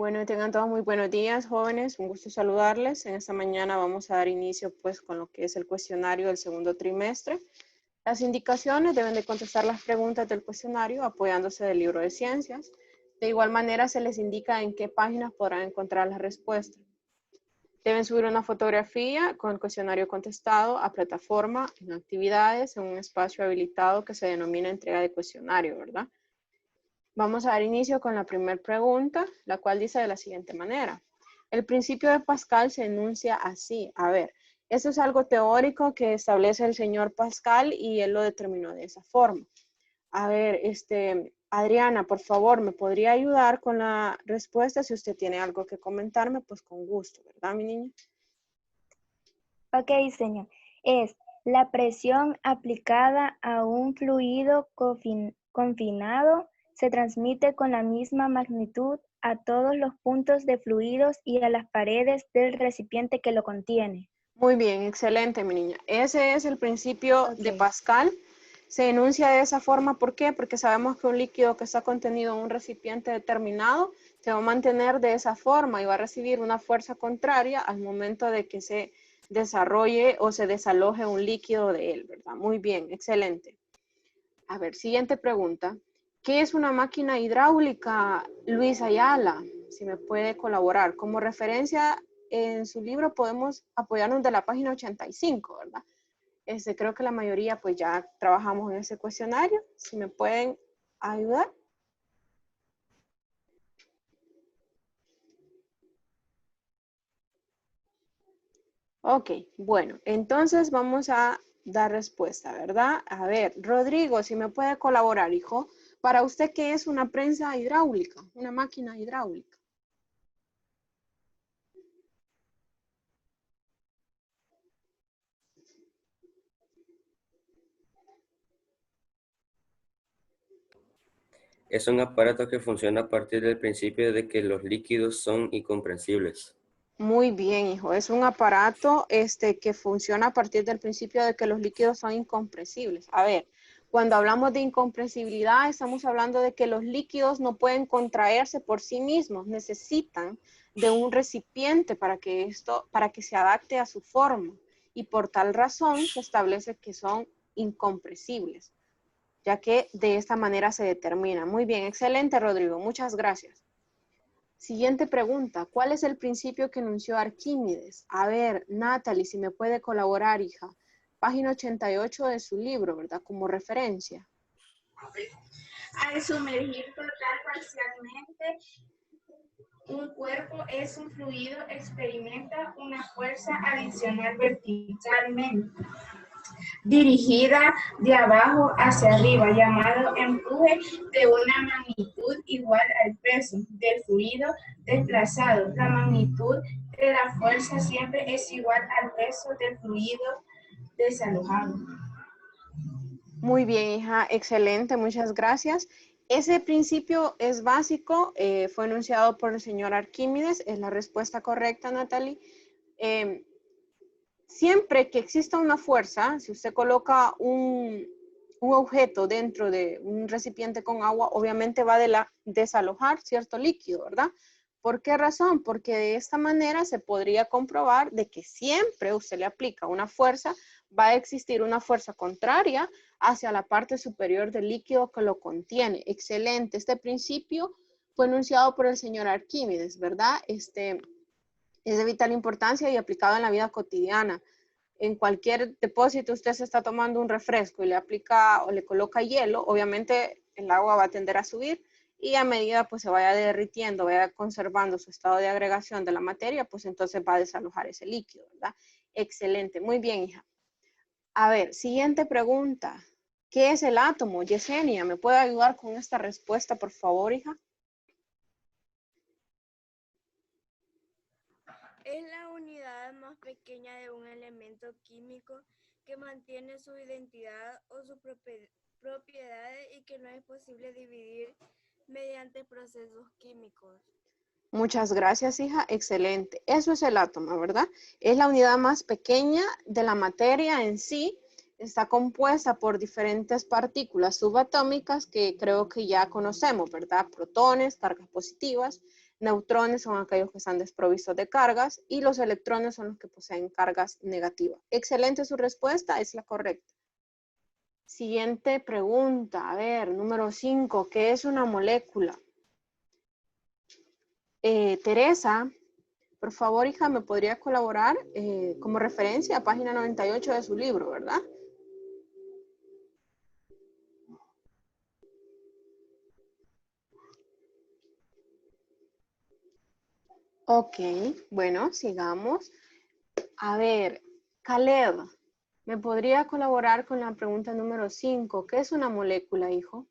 Bueno, tengan todos muy buenos días, jóvenes. Un gusto saludarles. En esta mañana vamos a dar inicio pues con lo que es el cuestionario del segundo trimestre. Las indicaciones deben de contestar las preguntas del cuestionario apoyándose del libro de ciencias. De igual manera se les indica en qué páginas podrán encontrar las respuestas. Deben subir una fotografía con el cuestionario contestado a plataforma en actividades en un espacio habilitado que se denomina entrega de cuestionario, ¿verdad? Vamos a dar inicio con la primera pregunta, la cual dice de la siguiente manera. El principio de Pascal se enuncia así. A ver, esto es algo teórico que establece el señor Pascal y él lo determinó de esa forma. A ver, Adriana, por favor, ¿me podría ayudar con la respuesta? Si usted tiene algo que comentarme, pues con gusto, ¿verdad, mi niña? Ok, señor. Es la presión aplicada a un fluido confinado se transmite con la misma magnitud a todos los puntos de fluidos y a las paredes del recipiente que lo contiene. Muy bien, excelente, mi niña. Ese es el principio de Pascal. Se enuncia de esa forma, ¿por qué? Porque sabemos que un líquido que está contenido en un recipiente determinado se va a mantener de esa forma y va a recibir una fuerza contraria al momento de que se desarrolle o se desaloje un líquido de él, ¿verdad? Muy bien, excelente. A ver, siguiente pregunta. ¿Qué es una máquina hidráulica, Luis Ayala? Si me puede colaborar. Como referencia, en su libro podemos apoyarnos de la página 85, ¿verdad? Creo que la mayoría pues ya trabajamos en ese cuestionario. Si me pueden ayudar. Ok, bueno, entonces vamos a dar respuesta, ¿verdad? A ver, Rodrigo, si me puede colaborar, hijo. Para usted, ¿qué es una prensa hidráulica? Una máquina hidráulica. Es un aparato que funciona a partir del principio de que los líquidos son incomprensibles. Muy bien, hijo. Es un aparato que funciona a partir del principio de que los líquidos son incompresibles. A ver, cuando hablamos de incompresibilidad, estamos hablando de que los líquidos no pueden contraerse por sí mismos, necesitan de un recipiente para que se adapte a su forma. Y por tal razón se establece que son incompresibles, ya que de esta manera se determina. Muy bien, excelente, Rodrigo. Muchas gracias. Siguiente pregunta. ¿Cuál es el principio que enunció Arquímedes? A ver, Natalie, si me puede colaborar, hija. Página 88 de su libro, ¿verdad? Como referencia. Al sumergir total parcialmente un cuerpo es un fluido, experimenta una fuerza adicional verticalmente dirigida de abajo hacia arriba, llamado empuje de una magnitud igual al peso del fluido desplazado. La magnitud de la fuerza siempre es igual al peso del fluido desalojado. Muy bien, hija, excelente, muchas gracias. Ese principio es básico, fue enunciado por el señor Arquímedes, es la respuesta correcta, Natalie. Siempre que exista una fuerza, si usted coloca un objeto dentro de un recipiente con agua, obviamente va a desalojar cierto líquido, ¿verdad? ¿Por qué razón? Porque de esta manera se podría comprobar de que siempre usted le aplica una fuerza, va a existir una fuerza contraria hacia la parte superior del líquido que lo contiene. Excelente. Este principio fue enunciado por el señor Arquímedes, ¿verdad? Es de vital importancia y aplicado en la vida cotidiana. En cualquier depósito usted se está tomando un refresco y le aplica o le coloca hielo, obviamente el agua va a tender a subir y a medida pues se vaya derritiendo, vaya conservando su estado de agregación de la materia, pues entonces va a desalojar ese líquido, ¿verdad? Excelente, muy bien, hija. A ver, siguiente pregunta. ¿Qué es el átomo? Yesenia, ¿me puede ayudar con esta respuesta, por favor, hija? Es la unidad más pequeña de un elemento químico que mantiene su identidad o sus propiedades y que no es posible dividir mediante procesos químicos. Muchas gracias, hija. Excelente. Eso es el átomo, ¿verdad? Es la unidad más pequeña de la materia en sí. Está compuesta por diferentes partículas subatómicas que creo que ya conocemos, ¿verdad? Protones, cargas positivas, neutrones son aquellos que están desprovistos de cargas y los electrones son los que poseen cargas negativas. Excelente su respuesta, es la correcta. Siguiente pregunta, a ver, número 5, ¿qué es una molécula? Teresa, por favor, hija, ¿me podría colaborar como referencia a página 98 de su libro, verdad? Ok, bueno, sigamos. A ver, Caleb, ¿me podría colaborar con la pregunta número 5? ¿Qué es una molécula, hijo?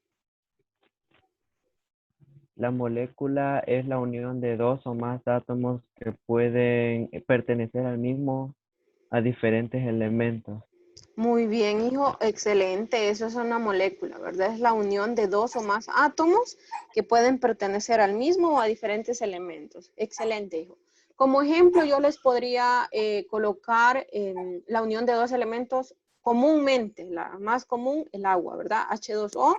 La molécula es la unión de dos o más átomos que pueden pertenecer al mismo a diferentes elementos. Muy bien, hijo, excelente. Eso es una molécula, ¿verdad? Es la unión de dos o más átomos que pueden pertenecer al mismo o a diferentes elementos. Excelente, hijo. Como ejemplo, yo les podría colocar la unión de dos elementos comúnmente, la más común, el agua, ¿verdad? H2O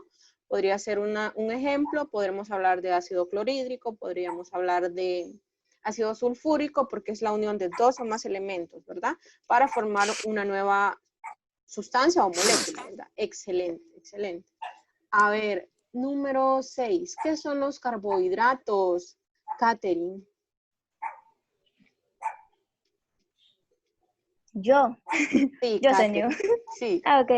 podría ser un ejemplo. Podremos hablar de ácido clorhídrico, podríamos hablar de ácido sulfúrico, porque es la unión de dos o más elementos, ¿verdad? Para formar una nueva sustancia o molécula, ¿verdad? Excelente, excelente. A ver, número 6. ¿Qué son los carbohidratos, Katherine? Yo. Sí, Yo, Katherine. señor. Sí. Ok.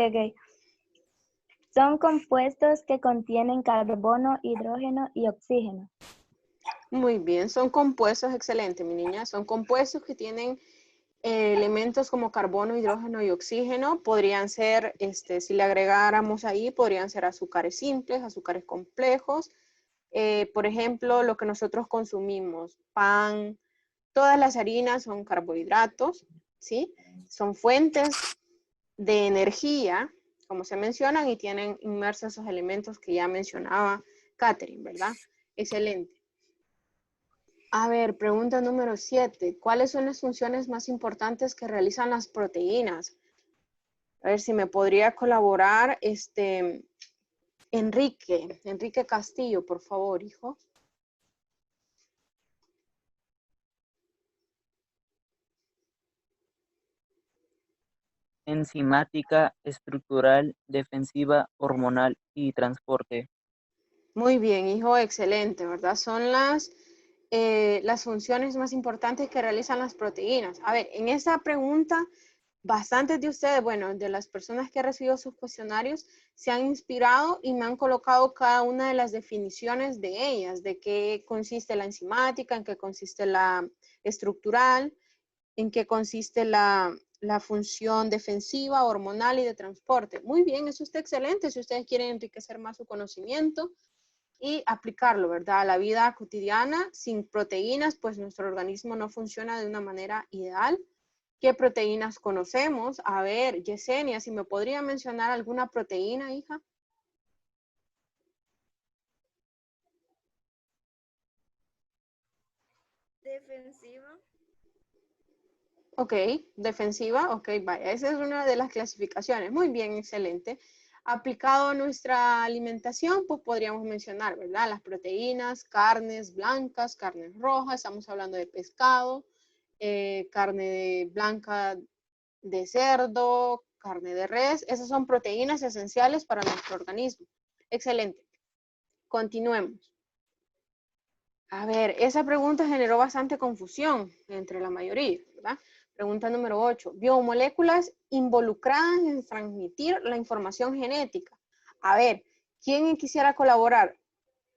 Son compuestos que contienen carbono, hidrógeno y oxígeno. Muy bien, son compuestos, excelente, mi niña. Son compuestos que tienen elementos como carbono, hidrógeno y oxígeno. Podrían ser, si le agregáramos ahí, podrían ser azúcares simples, azúcares complejos. Por ejemplo, lo que nosotros consumimos, pan, todas las harinas son carbohidratos, ¿sí? Son fuentes de energía, como se mencionan, y tienen inmersos esos elementos que ya mencionaba Katherine, ¿verdad? Excelente. A ver, pregunta número 7. ¿Cuáles son las funciones más importantes que realizan las proteínas? A ver si me podría colaborar Enrique Castillo, por favor, hijo. Enzimática, estructural, defensiva, hormonal y transporte. Muy bien, hijo, excelente, ¿verdad? Son las funciones más importantes que realizan las proteínas. A ver, en esta pregunta, bastantes de ustedes, bueno, de las personas que han recibido sus cuestionarios, se han inspirado y me han colocado cada una de las definiciones de ellas, de qué consiste la enzimática, en qué consiste la estructural, en qué consiste la función defensiva, hormonal y de transporte. Muy bien, eso está excelente. Si ustedes quieren enriquecer más su conocimiento y aplicarlo, ¿verdad? A la vida cotidiana, sin proteínas, pues nuestro organismo no funciona de una manera ideal. ¿Qué proteínas conocemos? A ver, Yesenia, si me podría mencionar alguna proteína, hija. Defensiva. Ok, defensiva, ok, vaya, esa es una de las clasificaciones. Muy bien, excelente. Aplicado a nuestra alimentación, pues podríamos mencionar, ¿verdad? Las proteínas, carnes blancas, carnes rojas, estamos hablando de pescado, carne blanca de cerdo, carne de res, esas son proteínas esenciales para nuestro organismo. Excelente. Continuemos. A ver, esa pregunta generó bastante confusión entre la mayoría, ¿verdad? Pregunta número 8. Biomoléculas involucradas en transmitir la información genética. A ver, ¿quién quisiera colaborar?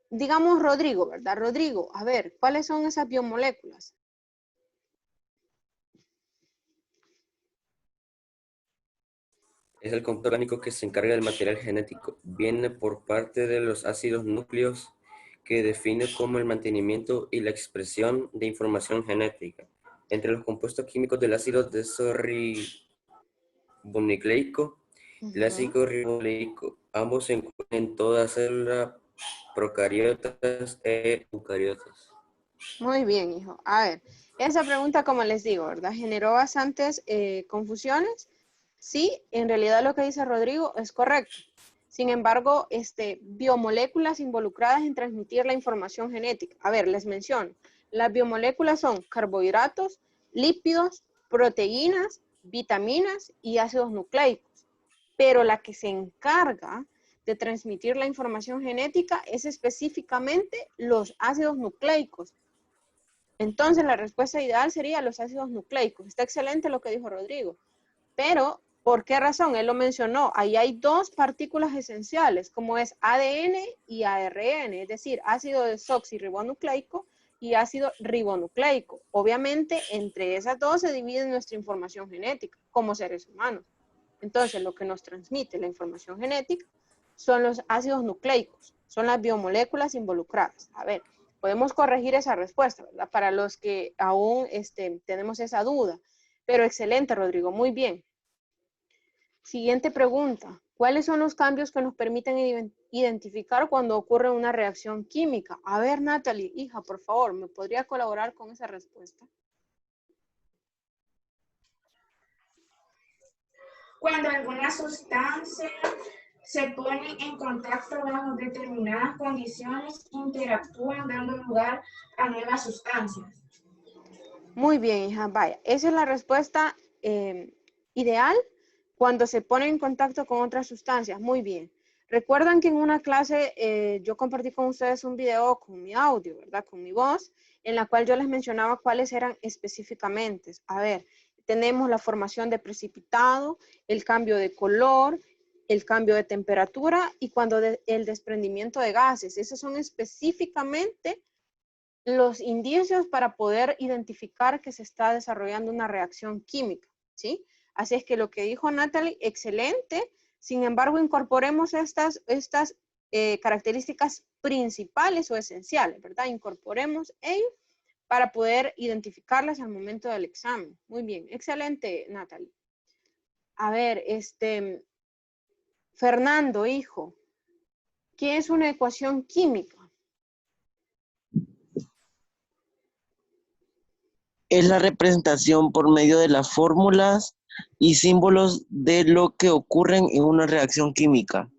Digamos Rodrigo, ¿verdad? Rodrigo, a ver, ¿cuáles son esas biomoléculas? Es el compuesto orgánico que se encarga del material genético. Viene por parte de los ácidos nucleos que define como el mantenimiento y la expresión de información genética. Entre los compuestos químicos del ácido desoxirribonucleico y el ácido ribonucleico, ambos se encuentran en toda célula procariotas e eucariotas. Muy bien, hijo. A ver, esa pregunta, como les digo, ¿verdad? Generó bastantes confusiones. Sí, en realidad lo que dice Rodrigo es correcto. Sin embargo, biomoléculas involucradas en transmitir la información genética. A ver, les menciono. Las biomoléculas son carbohidratos, lípidos, proteínas, vitaminas y ácidos nucleicos. Pero la que se encarga de transmitir la información genética es específicamente los ácidos nucleicos. Entonces, la respuesta ideal sería los ácidos nucleicos. Está excelente lo que dijo Rodrigo. Pero, ¿por qué razón? Él lo mencionó. Ahí hay dos partículas esenciales, como es ADN y ARN, es decir, ácido desoxirribonucleico y ácido ribonucleico. Obviamente, entre esas dos se divide nuestra información genética como seres humanos. Entonces, lo que nos transmite la información genética son los ácidos nucleicos, son las biomoléculas involucradas. A ver, podemos corregir esa respuesta, ¿verdad? Para los que aún tenemos esa duda. Pero excelente, Rodrigo, muy bien. Siguiente pregunta. ¿Cuáles son los cambios que nos permiten identificar cuando ocurre una reacción química? A ver, Natalie, hija, por favor, ¿me podría colaborar con esa respuesta? Cuando alguna sustancia se pone en contacto bajo determinadas condiciones, interactúan dando lugar a nuevas sustancias. Muy bien, hija, vaya. Esa es la respuesta ideal cuando se pone en contacto con otras sustancias. Muy bien. Recuerdan que en una clase yo compartí con ustedes un video con mi audio, ¿verdad? Con mi voz, en la cual yo les mencionaba cuáles eran específicamente. A ver, tenemos la formación de precipitado, el cambio de color, el cambio de temperatura y cuando el desprendimiento de gases. Esos son específicamente los indicios para poder identificar que se está desarrollando una reacción química, ¿sí? Así es que lo que dijo Natalie, excelente. Sin embargo, incorporemos estas características principales o esenciales, ¿verdad? Incorporemos ellos para poder identificarlas al momento del examen. Muy bien, excelente, Natalie. A ver, Fernando, hijo, ¿qué es una ecuación química? Es la representación por medio de las fórmulas y símbolos de lo que ocurren en una reacción química.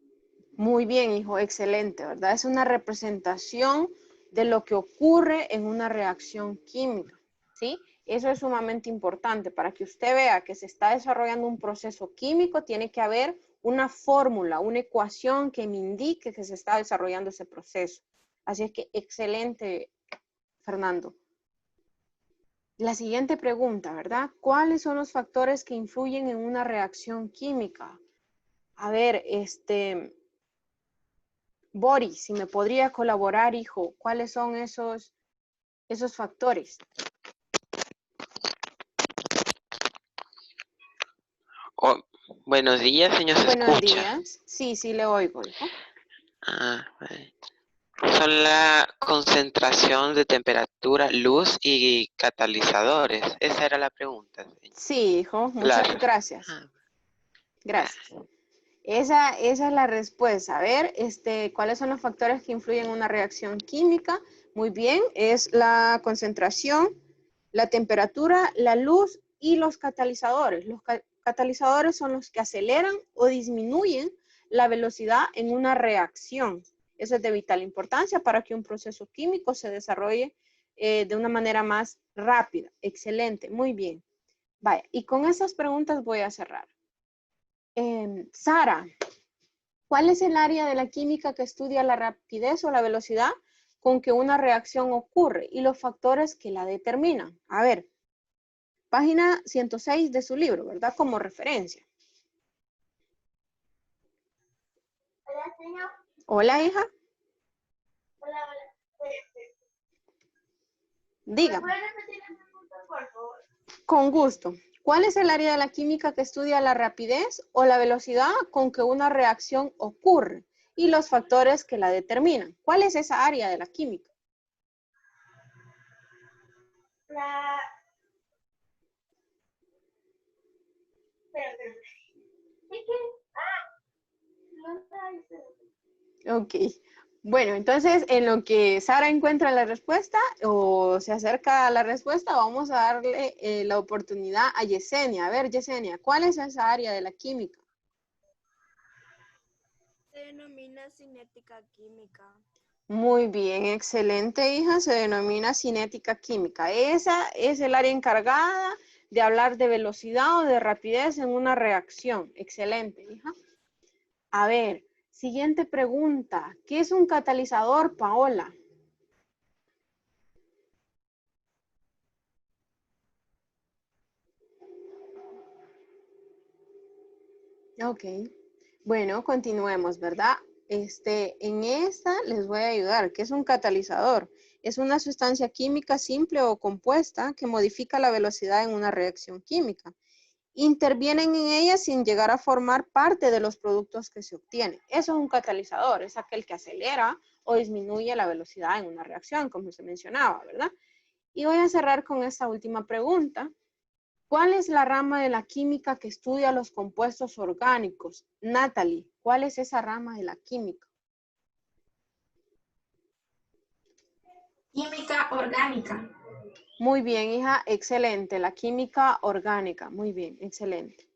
Muy bien, hijo, excelente, ¿verdad? Es una representación de lo que ocurre en una reacción química, ¿sí? Eso es sumamente importante. Para que usted vea que se está desarrollando un proceso químico, tiene que haber una fórmula, una ecuación que me indique que se está desarrollando ese proceso. Así es que excelente, Fernando. La siguiente pregunta, ¿verdad? ¿Cuáles son los factores que influyen en una reacción química? A ver, Boris, si me podría colaborar, hijo, ¿cuáles son esos factores? Oh, buenos días, señor. ¿Se Buenos escucha? días. Sí, sí, le oigo, hijo. Son la concentración de temperatura, luz y catalizadores. Esa era la pregunta. Sí, hijo, muchas gracias. Gracias. Esa es la respuesta. A ver, ¿cuáles son los factores que influyen en una reacción química? Muy bien, es la concentración, la temperatura, la luz y los catalizadores. Los catalizadores son los que aceleran o disminuyen la velocidad en una reacción. Eso es de vital importancia para que un proceso químico se desarrolle de una manera más rápida. Excelente, muy bien. Vaya, y con esas preguntas voy a cerrar. Sara, ¿cuál es el área de la química que estudia la rapidez o la velocidad con que una reacción ocurre y los factores que la determinan? A ver, página 106 de su libro, ¿verdad? Como referencia. Hola, señor. Hola, hija. Hola, hola. Dígame. ¿Me puede repetir la pregunta, por favor? Con gusto. ¿Cuál es el área de la química que estudia la rapidez o la velocidad con que una reacción ocurre y los factores que la determinan? ¿Cuál es esa área de la química? Ok. Bueno, entonces en lo que Sara encuentra la respuesta o se acerca a la respuesta, vamos a darle la oportunidad a Yesenia. A ver, Yesenia, ¿cuál es esa área de la química? Se denomina cinética química. Muy bien, excelente, hija. Se denomina cinética química. Esa es el área encargada de hablar de velocidad o de rapidez en una reacción. Excelente, hija. A ver, siguiente pregunta. ¿Qué es un catalizador, Paola? Ok. Bueno, continuemos, ¿verdad? En esta les voy a ayudar. ¿Qué es un catalizador? Es una sustancia química simple o compuesta que modifica la velocidad en una reacción química. Intervienen en ella sin llegar a formar parte de los productos que se obtienen. Eso es un catalizador, es aquel que acelera o disminuye la velocidad en una reacción, como se mencionaba, ¿verdad? Y voy a cerrar con esta última pregunta. ¿Cuál es la rama de la química que estudia los compuestos orgánicos? Natalie, ¿cuál es esa rama de la química? Química orgánica. Muy bien, hija, excelente. La química orgánica, muy bien, excelente.